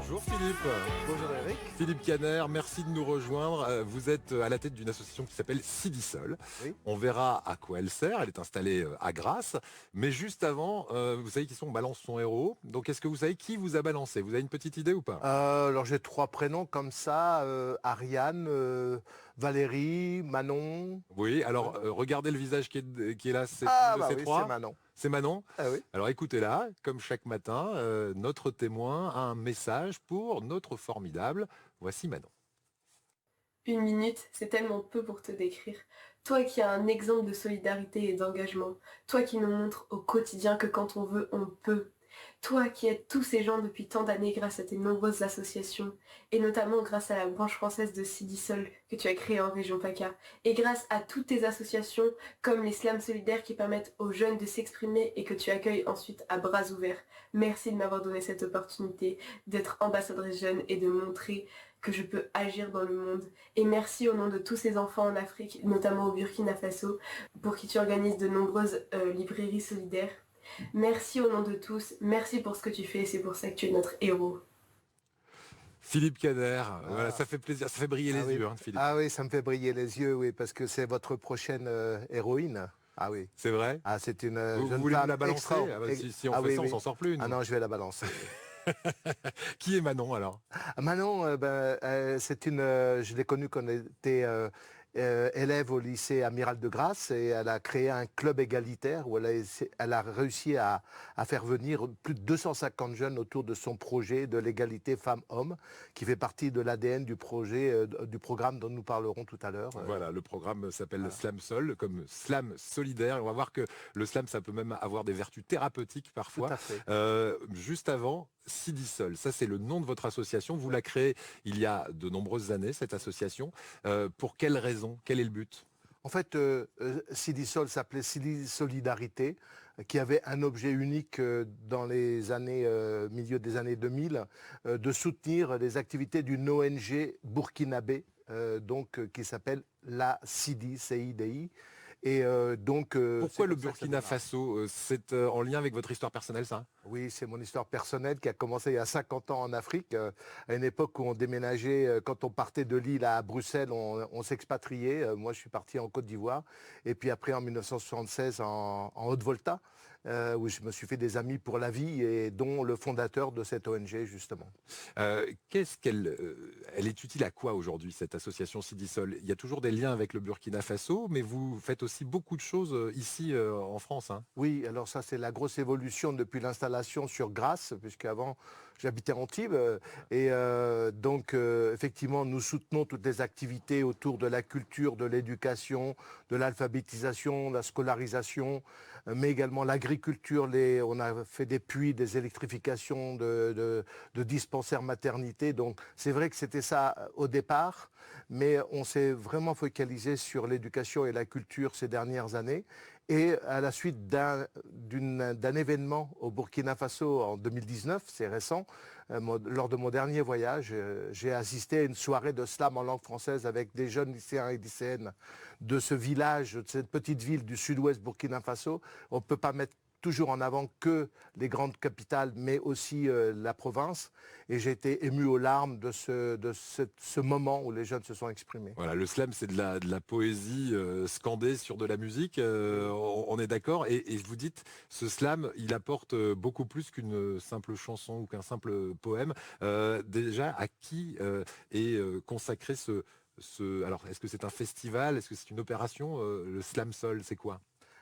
Bonjour Philippe. Bonjour Eric. Philippe Caner, merci de nous rejoindre. Vous êtes à la tête d'une association qui s'appelle Sidisol. Oui. On verra à quoi elle sert. Elle est installée à Grasse. Mais juste avant, vous savez qui sont On balance son héros. Donc est-ce que vous savez qui vous a balancé? Vous avez une petite idée ou pas? Alors j'ai trois prénoms comme ça, Ariane, Valérie, Manon. Oui, alors regardez le visage qui est là. C'est Ah une de bah ces oui, trois. c'est Manon. C'est Manon. Ah oui. Alors écoutez-la, comme chaque matin, notre témoin a un message pour notre formidable. Voici Manon. Une minute, c'est tellement peu pour te décrire. Toi qui as un exemple de solidarité et d'engagement. Toi qui nous montres au quotidien que quand on veut, on peut. Toi qui aides tous ces gens depuis tant d'années grâce à tes nombreuses associations, et notamment grâce à la branche française de Sidisol que tu as créée en région PACA, et grâce à toutes tes associations comme les slams solidaires qui permettent aux jeunes de s'exprimer et que tu accueilles ensuite à bras ouverts. Merci de m'avoir donné cette opportunité d'être ambassadrice jeune et de montrer que je peux agir dans le monde. Et merci au nom de tous ces enfants en Afrique, notamment au Burkina Faso, pour qui tu organises de nombreuses librairies solidaires. Merci au nom de tous, merci pour ce que tu fais, c'est pour ça que tu es notre héros. Philippe Caner, voilà, ça fait plaisir, ça fait briller les oui. yeux, hein, Philippe. Ah oui, ça me fait briller les yeux, oui, parce que c'est votre prochaine héroïne. Ah oui. C'est vrai? Ah, c'est une Vous jeune voulez nous femme la balancer? extra. Si on Ah fait oui, ça, on oui. s'en sort plus. Nous. Ah non, je vais la balancer. Qui est Manon alors? Manon, c'est une, je l'ai connue quand elle était élève au lycée Amiral de Grasse et elle a créé un club égalitaire où elle a réussi à faire venir plus de 250 jeunes autour de son projet de l'égalité femmes-hommes qui fait partie de l'ADN du projet, du programme dont nous parlerons tout à l'heure. Voilà, le programme s'appelle Slam Sol, comme slam solidaire. Et on va voir que le slam, ça peut même avoir des vertus thérapeutiques parfois. Tout à fait. Juste avant, Sidisol, ça c'est le nom de votre association. Vous la créez il y a de nombreuses années, cette association. Pour quelle raison? Quel est le but? En fait, Sidisol s'appelait Sidi Solidarité, qui avait un objet unique dans les années, milieu des années 2000, de soutenir les activités d'une ONG burkinabé, qui s'appelle la CIDI, CIDI. Et pourquoi le Burkina Faso? C'est en lien avec votre histoire personnelle, ça? Oui, c'est mon histoire personnelle qui a commencé il y a 50 ans en Afrique, à une époque où on déménageait, quand on partait de Lille à Bruxelles, on s'expatriait. Moi, je suis parti en Côte d'Ivoire. Et puis après, en 1976, en Haute-Volta, où je me suis fait des amis pour la vie, et dont le fondateur de cette ONG, justement. Qu'est-ce qu'elle elle est utile à quoi aujourd'hui, cette association Sidisol? Il y a toujours des liens avec le Burkina Faso, mais vous faites aussi beaucoup de choses ici en France. Hein. Oui, alors ça, c'est la grosse évolution depuis l'installation sur Grasse, puisqu'avant, j'habitais Antibes. Effectivement, nous soutenons toutes les activités autour de la culture, de l'éducation, de l'alphabétisation, de la scolarisation, mais également l'agriculture. On a fait des puits, des électrifications de dispensaires maternité. Donc, c'est vrai que c'était ça au départ, mais on s'est vraiment focalisé sur l'éducation et la culture ces dernières années. Et à la suite d'un événement au Burkina Faso en 2019, c'est récent, lors de mon dernier voyage, j'ai assisté à une soirée de slam en langue française avec des jeunes lycéens et lycéennes de ce village, de cette petite ville du sud-ouest Burkina Faso. On ne peut pas mettre toujours en avant que les grandes capitales, mais aussi la province. Et j'ai été ému aux larmes de ce moment où les jeunes se sont exprimés. Voilà, le slam, c'est de la poésie scandée sur de la musique. On est d'accord. Et vous dites, ce slam, il apporte beaucoup plus qu'une simple chanson ou qu'un simple poème. Déjà, à qui est consacré alors, est-ce que c'est un festival? Est-ce que c'est une opération? Le Slam Sol, c'est quoi?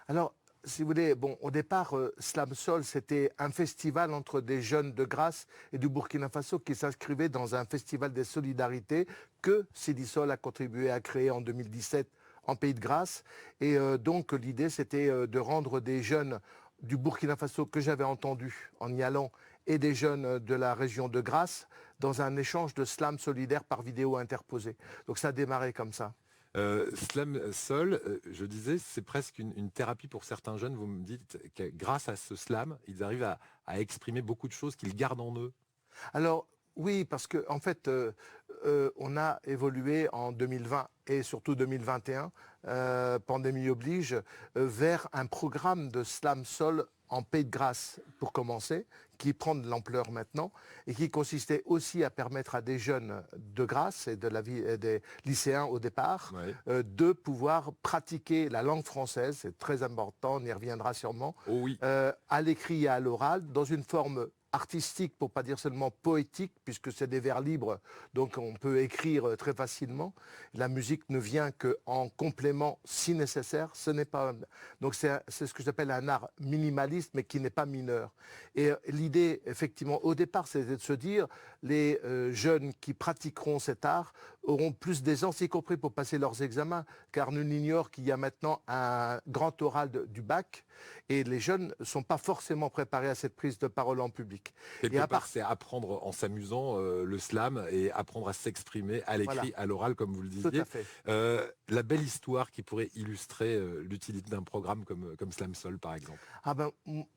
Alors, si vous voulez, bon, au départ, Slam Sol, c'était un festival entre des jeunes de Grasse et du Burkina Faso qui s'inscrivaient dans un festival des solidarités que Sidisol a contribué à créer en 2017 en Pays de Grasse. Et donc, l'idée, c'était de rendre des jeunes du Burkina Faso que j'avais entendu en y allant et des jeunes de la région de Grasse dans un échange de slam solidaire par vidéo interposée. Donc, ça a démarré comme ça. Slam Sol, je disais, c'est presque une thérapie pour certains jeunes. Vous me dites que grâce à ce slam, ils arrivent à exprimer beaucoup de choses qu'ils gardent en eux. Alors, oui, parce que en fait, on a évolué en 2020 et surtout 2021, pandémie oblige, vers un programme de slam sol en Pays de Grasse, pour commencer, qui prend de l'ampleur maintenant et qui consistait aussi à permettre à des jeunes de Grasse et de la vie des lycéens au départ de pouvoir pratiquer la langue française, c'est très important, on y reviendra sûrement, Oh oui. à l'écrit et à l'oral, dans une forme artistique, pour pas dire seulement poétique, puisque c'est des vers libres, donc on peut écrire très facilement. La musique ne vient qu'en complément si nécessaire. Ce n'est pas donc c'est ce que j'appelle un art minimaliste, mais qui n'est pas mineur. Et l'idée, effectivement, au départ, c'était de se dire les jeunes qui pratiqueront cet art auront plus d'aisance, y compris pour passer leurs examens, car nul n'ignore qu'il y a maintenant un grand oral du bac, et les jeunes ne sont pas forcément préparés à cette prise de parole en public. Quelque part, c'est apprendre en s'amusant le slam et apprendre à s'exprimer à l'écrit, à l'oral, comme vous le disiez. Tout à fait. La belle histoire qui pourrait illustrer l'utilité d'un programme comme Slam Soul, par exemple. Ah ben,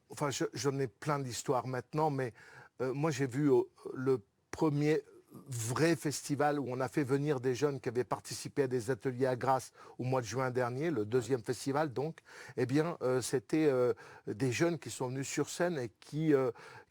enfin, j'en ai plein d'histoires maintenant, mais moi j'ai vu le premier vrai festival où on a fait venir des jeunes qui avaient participé à des ateliers à Grasse au mois de juin dernier, le deuxième festival donc, eh bien c'était des jeunes qui sont venus sur scène et qui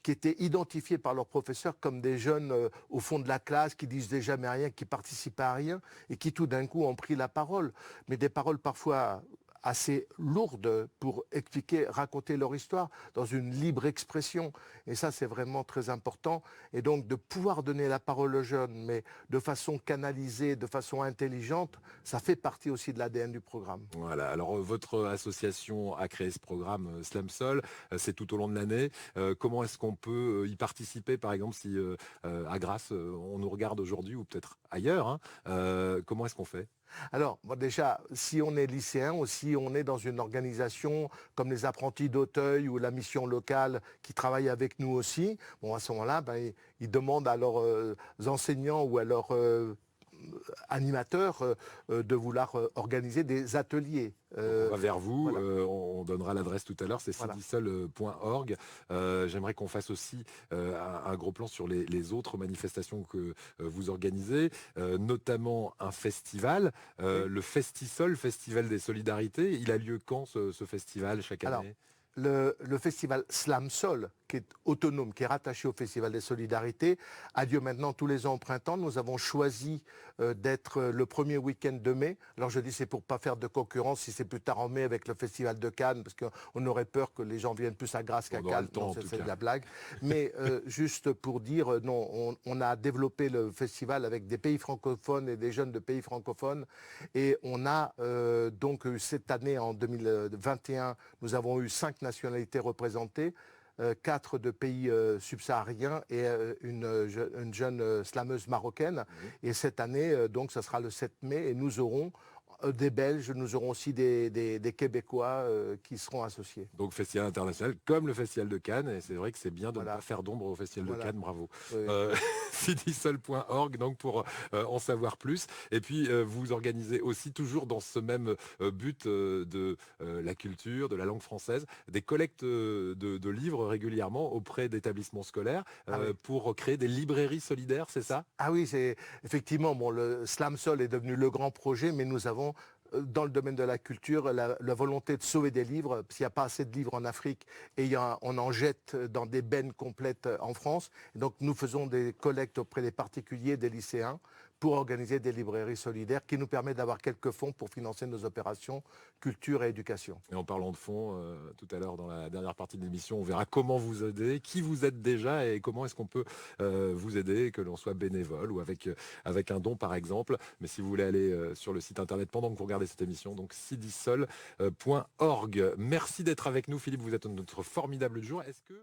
étaient identifiés par leurs professeurs comme des jeunes au fond de la classe, qui disaient jamais rien, qui participaient à rien et qui tout d'un coup ont pris la parole, mais des paroles parfois assez lourdes pour expliquer, raconter leur histoire dans une libre expression. Et ça, c'est vraiment très important. Et donc, de pouvoir donner la parole aux jeunes, mais de façon canalisée, de façon intelligente, ça fait partie aussi de l'ADN du programme. Voilà, alors votre association a créé ce programme Slam Soul, c'est tout au long de l'année. Comment est-ce qu'on peut y participer, par exemple, si à Grasse, on nous regarde aujourd'hui, ou peut-être ailleurs, hein, comment est-ce qu'on fait? Alors, bon, déjà, si on est lycéen ou si on est dans une organisation comme les apprentis d'Auteuil ou la mission locale qui travaille avec nous aussi, bon, à ce moment-là, ben, ils demandent à leurs enseignants ou à leurs animateurs de vouloir organiser des ateliers. On va vers vous, Voilà. on donnera l'adresse tout à l'heure, c'est Voilà. sidisol.org. J'aimerais qu'on fasse aussi un gros plan sur les autres manifestations que vous organisez, notamment un festival, le Festisol, Festival des Solidarités. Il a lieu quand ce festival chaque année? Alors, le festival Slam Sol, qui est autonome, qui est rattaché au Festival des Solidarités, a lieu maintenant tous les ans au printemps. Nous avons choisi d'être le premier week-end de mai. Alors je dis c'est pour pas faire de concurrence si c'est plus tard en mai avec le Festival de Cannes, parce qu'on aurait peur que les gens viennent plus à Grasse qu'à Cannes. Non, c'est de la blague. Mais juste pour dire, non, on a développé le festival avec des pays francophones et des jeunes de pays francophones. Et on a donc cette année, en 2021, nous avons eu 5 nationalités représentées. 4 de pays subsahariens et une jeune slameuse marocaine. Et cette année, donc, ça sera le 7 mai et nous aurons des Belges, nous aurons aussi des Québécois qui seront associés. Donc festival international comme le Festival de Cannes, et c'est vrai que c'est bien de ne pas faire d'ombre au Festival de Cannes, bravo. Sidisol.org donc pour en savoir plus. Et puis vous organisez aussi, toujours dans ce même but de la culture, de la langue française, des collectes de livres régulièrement auprès d'établissements scolaires pour créer des librairies solidaires, c'est ça? Ah oui, c'est effectivement, bon, le Slam Sol est devenu le grand projet, mais nous avons dans le domaine de la culture, la volonté de sauver des livres, parce qu'il n'y a pas assez de livres en Afrique, et on en jette dans des bennes complètes en France. Et donc nous faisons des collectes auprès des particuliers, des lycéens, pour organiser des librairies solidaires qui nous permettent d'avoir quelques fonds pour financer nos opérations culture et éducation. Et en parlant de fonds, tout à l'heure dans la dernière partie de l'émission, on verra comment vous aider, qui vous aide déjà et comment est-ce qu'on peut vous aider, que l'on soit bénévole ou avec un don par exemple. Mais si vous voulez aller sur le site internet pendant que vous regardez cette émission, donc sidisol.org. Merci d'être avec nous Philippe, vous êtes notre formidable jour. Est-ce que